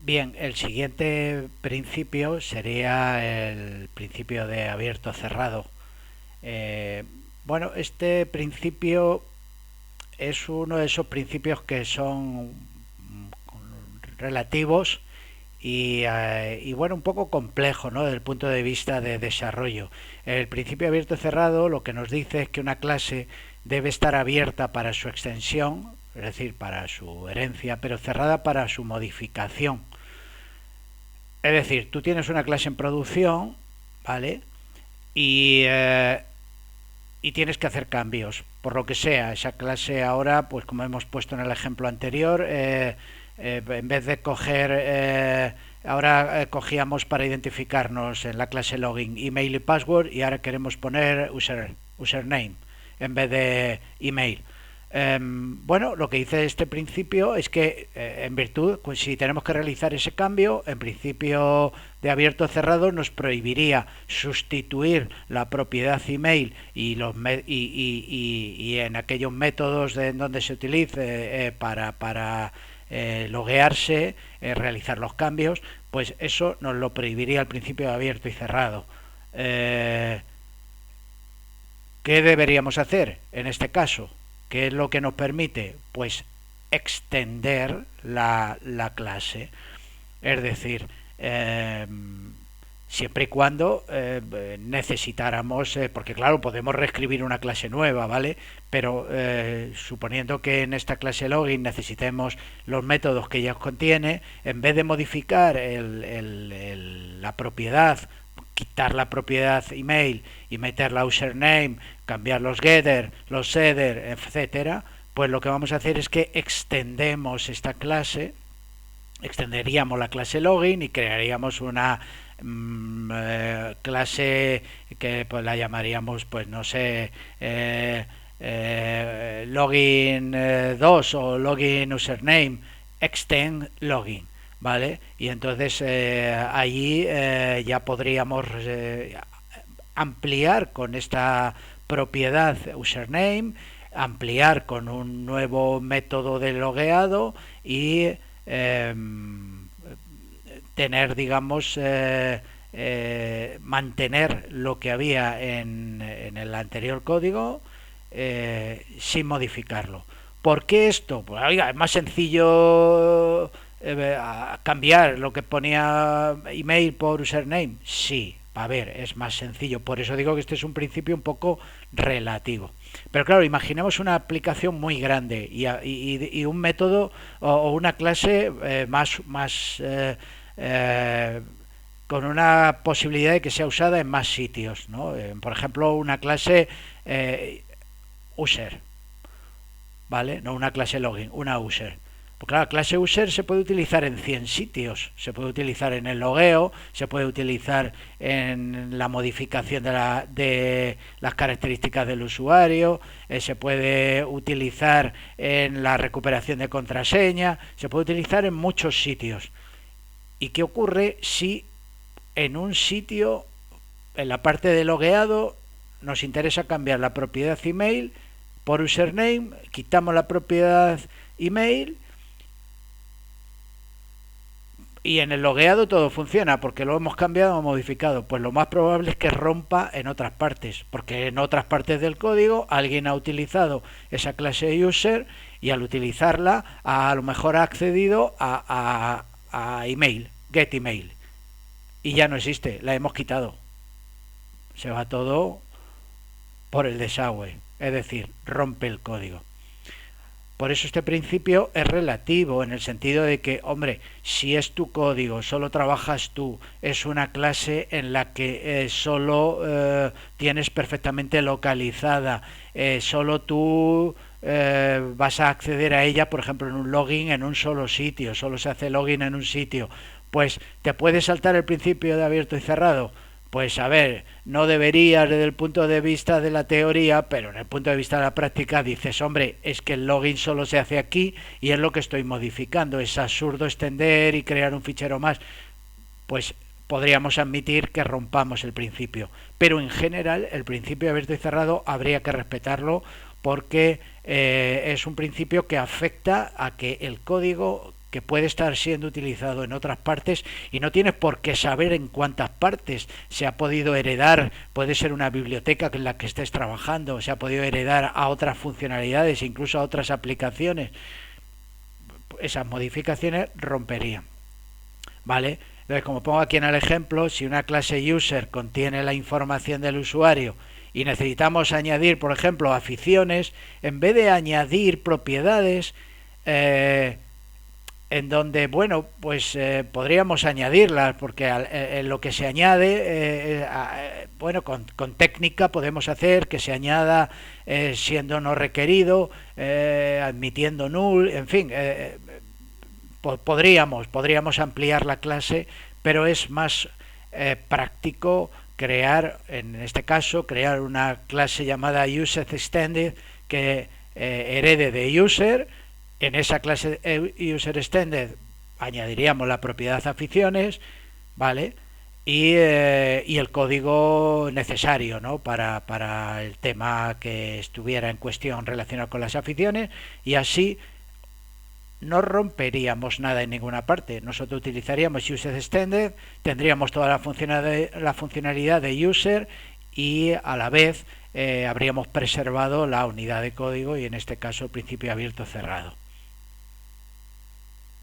Bien, el siguiente principio sería el principio de abierto-cerrado. Eh, bueno, este principio es uno de esos principios que son relativos y bueno, un poco complejo, ¿no? Desde el punto de vista de desarrollo. El principio abierto-cerrado lo que nos dice es que una clase debe estar abierta para su extensión, es decir, para su herencia, pero cerrada para su modificación. Es decir, tú tienes una clase en producción, ¿vale? Y, eh, y tienes que hacer cambios, por lo que sea. Esa clase ahora, pues como hemos puesto en el ejemplo anterior, en vez de coger, ahora cogíamos para identificarnos en la clase login email y password y ahora queremos poner username en vez de email. Bueno, lo que dice este principio es que en virtud, pues, si tenemos que realizar ese cambio, en principio de abierto cerrado nos prohibiría sustituir la propiedad email y en aquellos métodos en donde se utilice para loguearse, realizar los cambios, pues eso nos lo prohibiría el principio de abierto y cerrado. Eh, ¿Qué deberíamos hacer en este caso? ¿Qué es lo que nos permite? Pues extender la clase. Es decir, siempre y cuando necesitáramos, porque claro, podemos reescribir una clase nueva, ¿vale? Pero suponiendo que en esta clase login necesitemos los métodos que ya contiene, en vez de modificar la propiedad, quitar la propiedad email y meter la username, cambiar los getter, los setter, etcétera, pues lo que vamos a hacer es que extenderíamos la clase login y crearíamos una clase que pues la llamaríamos, pues no sé, login 2 o login username extend login, ¿vale? Y entonces allí ya podríamos ampliar con esta propiedad username, ampliar con un nuevo método de logueado y eh, tener, digamos, mantener lo que había en el anterior código sin modificarlo. ¿Por qué esto? Pues oiga, es más sencillo cambiar lo que ponía email por username. Sí, a ver, es más sencillo. Por eso digo que este es un principio un poco relativo. Pero claro, imaginemos una aplicación muy grande y un método o una clase eh, con una posibilidad de que sea usada en más sitios, ¿no? Por ejemplo, una clase user, ¿vale? No una clase login, una user. Pues claro, clase user se puede utilizar en 100 sitios. Se puede utilizar en el logueo, se puede utilizar en la modificación de las características del usuario, se puede utilizar en la recuperación de contraseña, se puede utilizar en muchos sitios. ¿Y qué ocurre si en un sitio, en la parte de logueado, nos interesa cambiar la propiedad email por username, quitamos la propiedad email y en el logueado todo funciona porque lo hemos cambiado o modificado? Pues lo más probable es que rompa en otras partes, porque en otras partes del código alguien ha utilizado esa clase de user y al utilizarla a lo mejor ha accedido a email, get email, y ya no existe, la hemos quitado. Se va todo por el desagüe, es decir, rompe el código. Por eso este principio es relativo en el sentido de que, hombre, si es tu código, solo trabajas tú, es una clase en la que solo tienes perfectamente localizada, solo tú vas a acceder a ella, por ejemplo, en un login en un solo sitio, solo se hace login en un sitio, pues te puede saltar el principio de abierto y cerrado. Pues a ver, no deberías desde el punto de vista de la teoría, pero en el punto de vista de la práctica dices, hombre, es que el login solo se hace aquí y es lo que estoy modificando. Es absurdo extender y crear un fichero más. Pues podríamos admitir que rompamos el principio. Pero en general el principio abierto y cerrado habría que respetarlo porque es un principio que afecta a que el código que puede estar siendo utilizado en otras partes y no tienes por qué saber en cuántas partes se ha podido heredar. Puede ser una biblioteca en la que estés trabajando, se ha podido heredar a otras funcionalidades, incluso a otras aplicaciones. Esas modificaciones romperían, ¿vale? Entonces, como pongo aquí en el ejemplo, si una clase user contiene la información del usuario y necesitamos añadir, por ejemplo, aficiones, en vez de añadir propiedades, en donde, bueno, pues podríamos añadirlas, porque en lo que se añade, bueno, con técnica podemos hacer que se añada siendo no requerido, admitiendo null, en fin, podríamos ampliar la clase, pero es más práctico crear, en este caso, crear una clase llamada userExtended que herede de user. En esa clase userExtended añadiríamos la propiedad aficiones, ¿vale? Y el código necesario, ¿no? para el tema que estuviera en cuestión relacionado con las aficiones, y así no romperíamos nada en ninguna parte. Nosotros utilizaríamos userExtended, tendríamos toda la funcionalidad de user y a la vez habríamos preservado la unidad de código y en este caso el principio abierto cerrado.